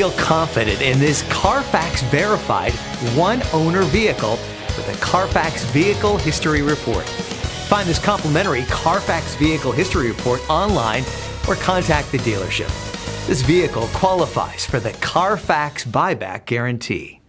Feel confident in this Carfax verified one-owner vehicle with a Carfax Vehicle History Report. Find this complimentary Carfax Vehicle History Report online or contact the dealership. This vehicle qualifies for the Carfax Buyback Guarantee.